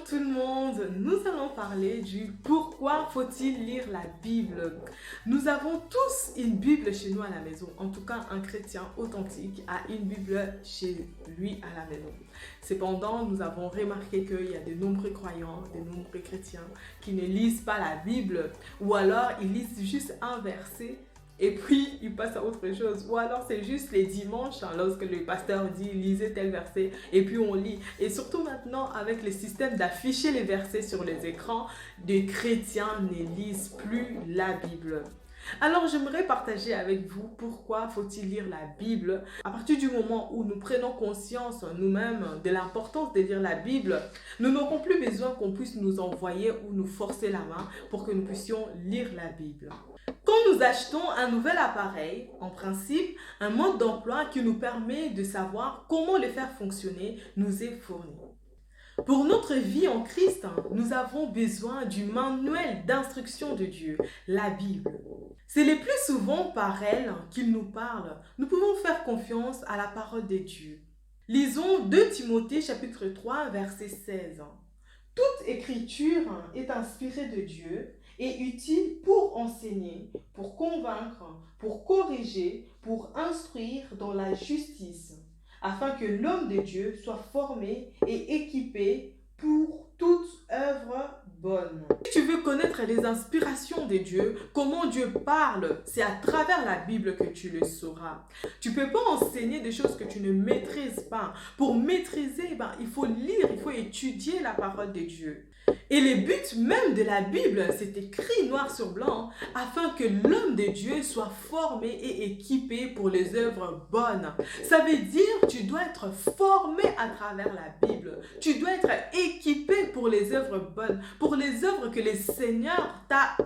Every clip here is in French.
tout le monde, nous allons parler du pourquoi faut-il lire la Bible. Nous avons tous une Bible chez nous à la maison, en tout cas un chrétien authentique a une Bible chez lui à la maison. Cependant, nous avons remarqué qu'il y a de nombreux croyants, de nombreux chrétiens qui ne lisent pas la Bible ou alors ils lisent juste un verset et puis il passe à autre chose. Ou alors c'est juste les dimanches, lorsque le pasteur dit lisez tel verset et puis on lit. Et surtout maintenant avec le système d'afficher les versets sur les écrans, des chrétiens ne lisent plus la Bible. Alors j'aimerais partager avec vous pourquoi faut-il lire la Bible. À partir du moment où nous prenons conscience nous-mêmes de l'importance de lire la Bible, nous n'aurons plus besoin qu'on puisse nous envoyer ou nous forcer la main pour que nous puissions lire la Bible. Quand nous achetons un nouvel appareil, en principe, un mode d'emploi qui nous permet de savoir comment le faire fonctionner nous est fourni. Pour notre vie en Christ, nous avons besoin du manuel d'instruction de Dieu, la Bible. C'est le plus souvent par elle qu'il nous parle. Nous pouvons faire confiance à la parole de Dieu. Lisons 2 Timothée chapitre 3 verset 16. Toute écriture est inspirée de Dieu et utile pour enseigner, pour convaincre, pour corriger, pour instruire dans la justice, afin que l'homme de Dieu soit formé et équipé pour toute œuvre bonne. Si tu veux connaître les inspirations de Dieu, comment Dieu parle, c'est à travers la Bible que tu le sauras. Tu ne peux pas enseigner des choses que tu ne maîtrises pas. Pour maîtriser, il faut lire, il faut étudier la parole de Dieu. Et le but même de la Bible, c'est écrit noir sur blanc, afin que l'homme de Dieu soit formé et équipé pour les œuvres bonnes. Ça veut dire que tu dois être formé à travers la Bible. Tu dois être équipé pour les œuvres bonnes, pour les œuvres que le Seigneur t'a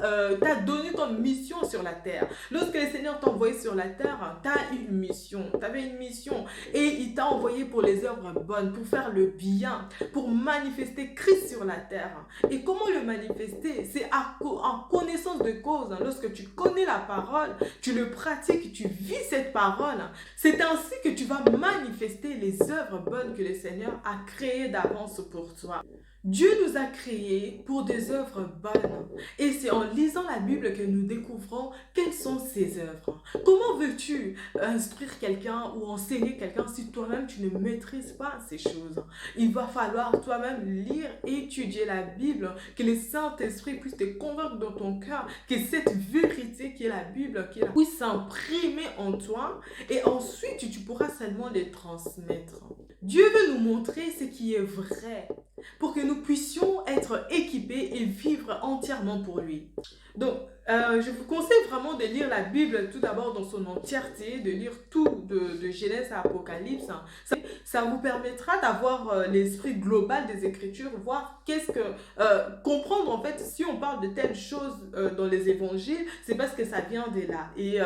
donné comme mission sur la terre. Lorsque le Seigneur t'a envoyé sur la terre, tu as une mission. Tu avais une mission et il t'a envoyé pour les œuvres bonnes, pour faire le bien, pour manifester Christ sur la terre. Et comment le manifester? C'est en connaissance de cause. Lorsque tu connais la parole, tu le pratiques, tu vis cette parole. C'est ainsi que tu vas manifester les œuvres bonnes que le Seigneur a créées d'avance pour toi. Dieu nous a créés pour des œuvres bonnes. Et c'est en lisant la Bible que nous découvrons quelles sont ces œuvres. Comment veux-tu instruire quelqu'un ou enseigner quelqu'un si toi-même tu ne maîtrises pas ces choses? Il va falloir toi-même lire et étudier la Bible, que le Saint-Esprit puisse te convaincre dans ton cœur, que cette vérité qui est la Bible, puisse s'imprimer en toi et ensuite tu pourras seulement les transmettre. Dieu veut nous montrer ce qui est vrai pour que nous puissions être équipés et vivre entièrement pour lui. Donc, je vous conseille vraiment de lire la Bible tout d'abord dans son entièreté, de lire tout de Genèse à Apocalypse. Ça vous permettra d'avoir l'esprit global des Écritures, voir comprendre en fait si on parle de telles choses dans les évangiles, c'est parce que ça vient de là et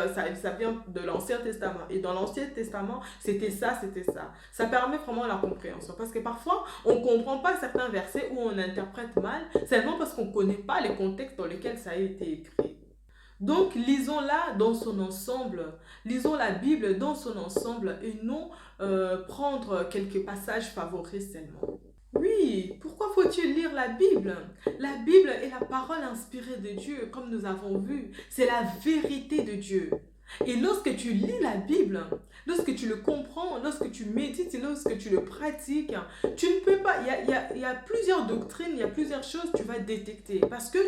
ça vient de l'Ancien Testament. Et dans l'Ancien Testament, c'était ça, c'était ça. Ça permet vraiment la compréhension parce que parfois, on ne comprend pas certains versets ou on interprète mal seulement parce qu'on ne connaît pas les contextes dans lesquels ça a été écrit. Donc, lisons-la dans son ensemble, lisons la Bible dans son ensemble et non prendre quelques passages favoris seulement. Oui, pourquoi faut-il lire la Bible? La Bible est la parole inspirée de Dieu, comme nous avons vu. C'est la vérité de Dieu. Et lorsque tu lis la Bible, lorsque tu le comprends, lorsque tu médites, lorsque tu le pratiques, tu ne peux pas, il y a plusieurs doctrines, il y a plusieurs choses que tu vas détecter parce que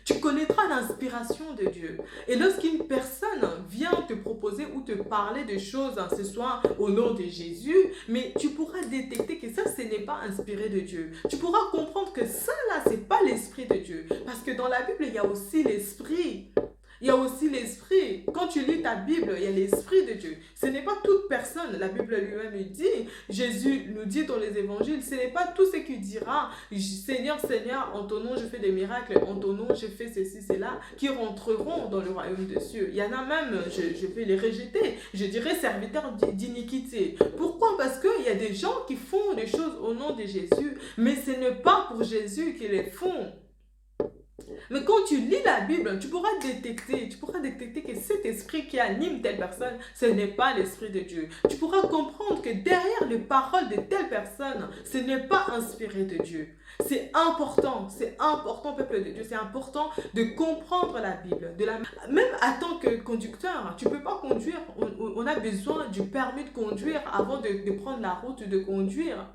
tu connaîtras l'inspiration de Dieu. Et lorsqu'une personne vient te proposer ou te parler de choses, ce soit au nom de Jésus, mais tu pourras détecter que ça, ce n'est pas inspiré de Dieu. Tu pourras comprendre que ça, là, ce n'est pas l'esprit de Dieu. Parce que dans la Bible, il y a aussi l'esprit. Il y a aussi l'esprit. Quand tu lis ta Bible, il y a l'esprit de Dieu. Ce n'est pas toute personne. La Bible lui-même dit, Jésus nous dit dans les évangiles, ce n'est pas tout ce qu'il dira, Seigneur, Seigneur, en ton nom je fais des miracles, en ton nom je fais ceci, cela, qui rentreront dans le royaume des cieux. Il y en a même, je vais les rejeter. Je dirais serviteurs d'iniquité. Pourquoi? Parce qu'il y a des gens qui font des choses au nom de Jésus, mais ce n'est pas pour Jésus qu'ils les font. Mais quand tu lis la Bible, tu pourras détecter que cet esprit qui anime telle personne, ce n'est pas l'esprit de Dieu. Tu pourras comprendre que derrière les paroles de telle personne, ce n'est pas inspiré de Dieu. C'est important, peuple de Dieu, c'est important de comprendre la Bible. Même en tant que conducteur, tu ne peux pas conduire, on a besoin du permis de conduire avant de prendre la route ou de conduire.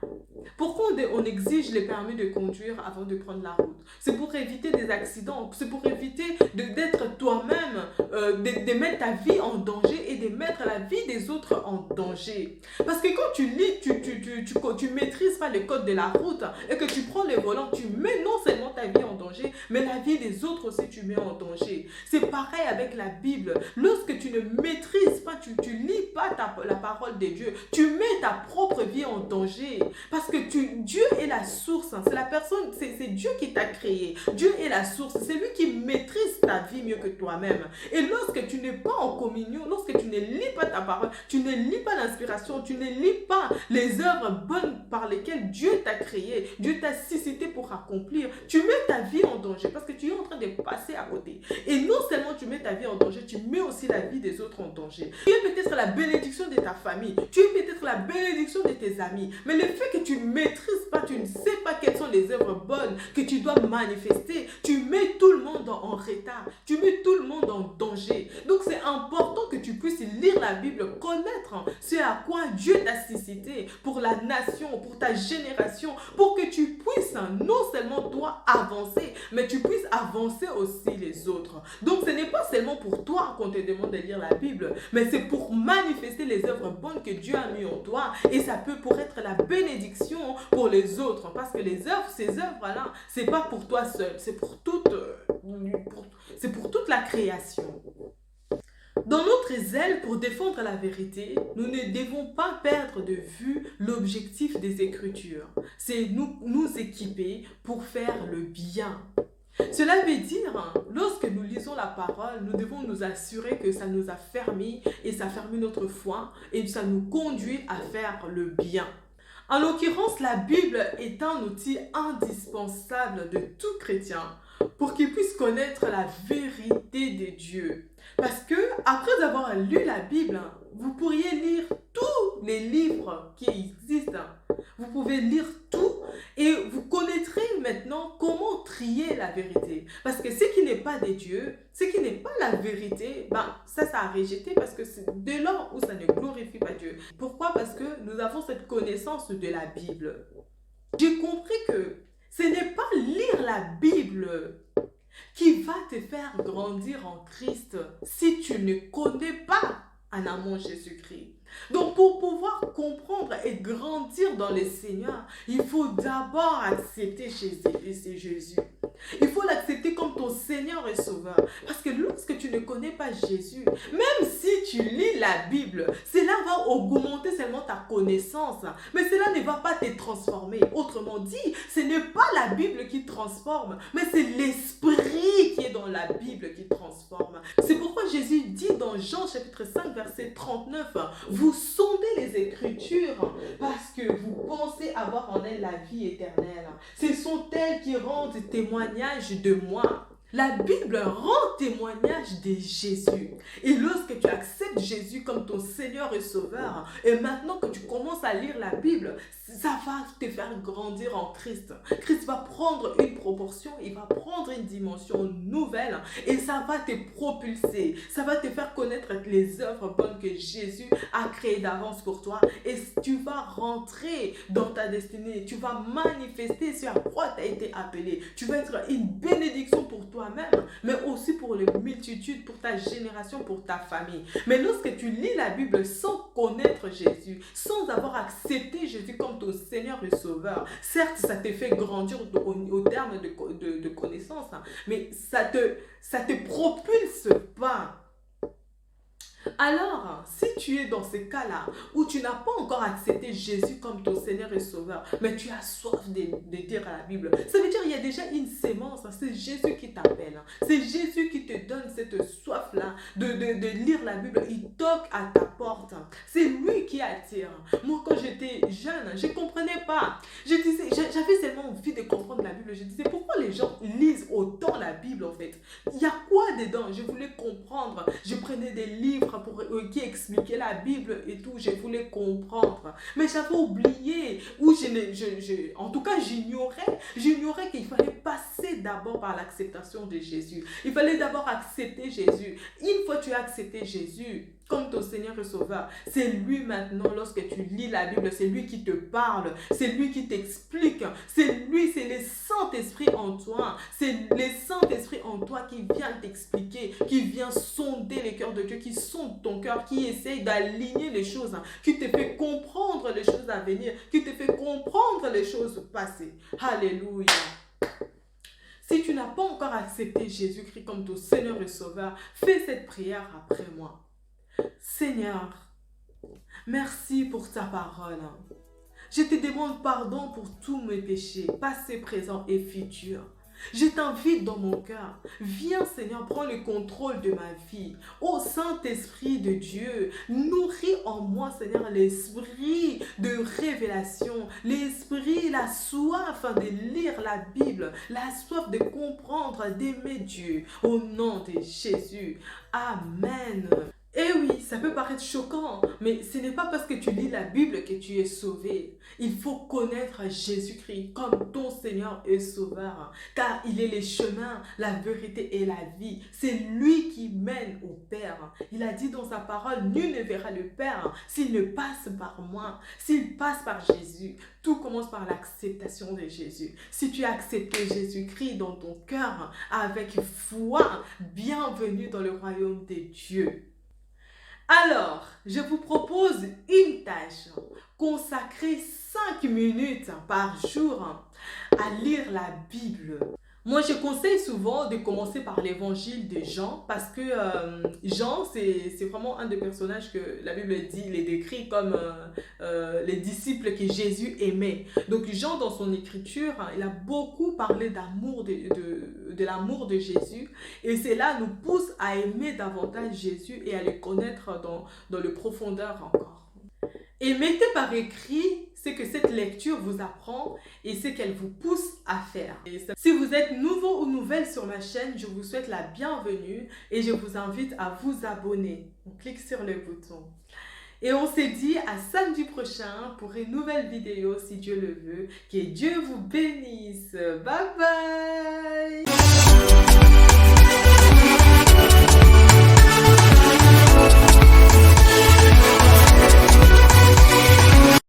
Pourquoi on exige les permis de conduire avant de prendre la route? C'est pour éviter des accidents, c'est pour éviter d'être toi-même, de mettre ta vie en danger et de mettre la vie des autres en danger. Parce que quand tu lis, tu maîtrises pas le code de la route et que tu prends le volant, tu mets non seulement ta vie en danger, mais la vie des autres aussi tu mets en danger. C'est pareil avec la Bible. Lorsque tu ne maîtrises pas, tu lis pas la parole de Dieu, tu mets ta propre vie en danger. Parce que Dieu est la source, c'est la personne, c'est Dieu qui t'a créé. Dieu est la source, c'est lui qui maîtrise ta vie mieux que toi-même. Et lorsque tu n'es pas en communion, lorsque tu ne lis pas ta parole, tu ne lis pas l'inspiration, tu ne lis pas les œuvres bonnes par lesquelles Dieu t'a créé, Dieu t'a suscité pour accomplir, tu mets ta vie en danger parce que tu es en train de passer à côté. Et non seulement tu mets ta vie en danger, tu mets aussi la vie des autres en danger. Tu es peut-être la bénédiction de ta famille, tu es peut-être la bénédiction de tes amis, mais le fait que tu ne maîtrises pas, tu ne sais pas quelles sont les œuvres bonnes que tu dois manifester, tu mets tout le monde en retard, tu mets tout le monde en danger. Donc c'est important que tu puisses lire la Bible, connaître ce à quoi Dieu t'a suscité pour la nation, pour ta génération, pour que tu puisses non seulement toi avancer, mais tu puisses avancer aussi les autres. Donc ce n'est pas seulement pour toi qu'on te demande de lire la Bible, mais c'est pour manifester les œuvres bonnes que Dieu a mis en toi, et ça peut pour être la bénédiction pour les autres, parce que ces œuvres-là, c'est pas pour toi seul, c'est pour toute la création. Dans notre zèle pour défendre la vérité, nous ne devons pas perdre de vue l'objectif des Écritures. C'est nous équiper pour faire le bien. Cela veut dire, lorsque nous lisons la parole, nous devons nous assurer que ça nous affermit et ça affermit notre foi et ça nous conduit à faire le bien. En l'occurrence, la Bible est un outil indispensable de tout chrétien pour qu'il puisse connaître la vérité de Dieu. Parce que après avoir lu la Bible, vous pourriez lire tous les livres qui existent. Vous pouvez lire tout et vous connaîtrez maintenant comment trier la vérité. Parce que ce qui n'est pas de Dieu, ce qui n'est pas la vérité, ça a rejeté parce que c'est de là où ça ne glorifie pas Dieu. Pourquoi? Parce que nous avons cette connaissance de la Bible. J'ai compris que ce n'est pas lire la Bible qui va te faire grandir en Christ si tu ne connais pas en amont Jésus-Christ. Donc pour pouvoir comprendre et grandir dans le Seigneur, il faut d'abord accepter Jésus. Il faut l'accepter comme ton Seigneur et Sauveur. Parce que lorsque tu ne connais pas Jésus, même si tu lis la Bible, cela va augmenter seulement ta connaissance. Mais cela ne va pas te transformer. Autrement dit, ce n'est pas la Bible qui transforme, mais c'est l'Esprit qui est dans la Bible qui transforme. C'est pourquoi Jésus dit dans Jean chapitre 5, verset 39, vous sondez les Écritures parce que vous pensez avoir en elles la vie éternelle. Ce sont elles qui rendent témoignage de moi. La Bible rend témoignage de Jésus. Et lorsque tu acceptes Jésus comme ton Seigneur et Sauveur, et maintenant que tu commences à lire la Bible, ça va te faire grandir en Christ. Christ va prendre une proportion, il va prendre une dimension nouvelle et ça va te propulser. Ça va te faire connaître les œuvres bonnes que Jésus a créées d'avance pour toi. Et tu vas rentrer dans ta destinée. Tu vas manifester ce à quoi tu as été appelé. Tu vas être une bénédiction pour toi-même, mais aussi pour les multitudes, pour ta génération, pour ta famille. Mais lorsque tu lis la Bible sans connaître Jésus, sans avoir accepté Jésus comme ton Seigneur et Sauveur, certes, ça te fait grandir au terme de connaissances, mais ça te propulse pas. Alors, si tu es dans ces cas-là où tu n'as pas encore accepté Jésus comme ton Seigneur et Sauveur, mais tu as soif de dire à la Bible, ça veut dire qu'il y a déjà une sémence, c'est Jésus qui t'appelle, c'est Jésus qui te donne cette soif-là de lire la Bible, il toque à ta porte, c'est lui qui attire. Moi, quand j'étais jeune, je ne comprenais pas, j'avais seulement envie de comprendre la Bible. Bible, je disais, pourquoi les gens lisent autant la Bible en fait? Il y a quoi dedans? Je voulais comprendre. Je prenais des livres qui expliquaient la Bible et tout. Je voulais comprendre. Mais j'avais oublié. Ou en tout cas, j'ignorais qu'il fallait passer d'abord par l'acceptation de Jésus. Il fallait d'abord accepter Jésus. Une fois que tu as accepté Jésus comme ton Seigneur et Sauveur, c'est lui maintenant, lorsque tu lis la Bible, c'est lui qui te parle, c'est lui qui t'explique, c'est le Saint-Esprit en toi, c'est le Saint-Esprit en toi qui vient t'expliquer, qui vient sonder les cœurs de Dieu, qui sonde ton cœur, qui essaye d'aligner les choses, qui te fait comprendre les choses à venir, qui te fait comprendre les choses passées. Alléluia. Si tu n'as pas encore accepté Jésus-Christ comme ton Seigneur et Sauveur, fais cette prière après moi. Seigneur, merci pour ta parole. Je te demande pardon pour tous mes péchés, passés, présents et futurs. Je t'invite dans mon cœur. Viens, Seigneur, prends le contrôle de ma vie. Ô Saint-Esprit de Dieu, nourris en moi, Seigneur, l'esprit de révélation, l'esprit, la soif de lire la Bible, la soif de comprendre, d'aimer Dieu. Au nom de Jésus. Amen. Eh oui, ça peut paraître choquant, mais ce n'est pas parce que tu lis la Bible que tu es sauvé. Il faut connaître Jésus-Christ comme ton Seigneur et Sauveur, car il est le chemin, la vérité et la vie. C'est lui qui mène au Père. Il a dit dans sa parole, nul ne verra le Père s'il ne passe par moi, s'il passe par Jésus. Tout commence par l'acceptation de Jésus. Si tu as accepté Jésus-Christ dans ton cœur avec foi, bienvenue dans le royaume de Dieu. Alors, je vous propose une tâche. Consacrez 5 minutes par jour à lire la Bible. Moi, je conseille souvent de commencer par l'évangile de Jean parce que Jean, c'est vraiment un des personnages que la Bible dit, il est décrit comme les disciples que Jésus aimait. Donc, Jean, dans son écriture, il a beaucoup parlé d'amour, de l'amour de Jésus. Et cela nous pousse à aimer davantage Jésus et à le connaître dans le profondeur encore. Et mettez par écrit ce que cette lecture vous apprend et ce qu'elle vous pousse à faire. Si vous êtes nouveau ou nouvelle sur ma chaîne, je vous souhaite la bienvenue et je vous invite à vous abonner. On clique sur le bouton. Et on se dit à samedi prochain pour une nouvelle vidéo si Dieu le veut. Que Dieu vous bénisse. Bye bye.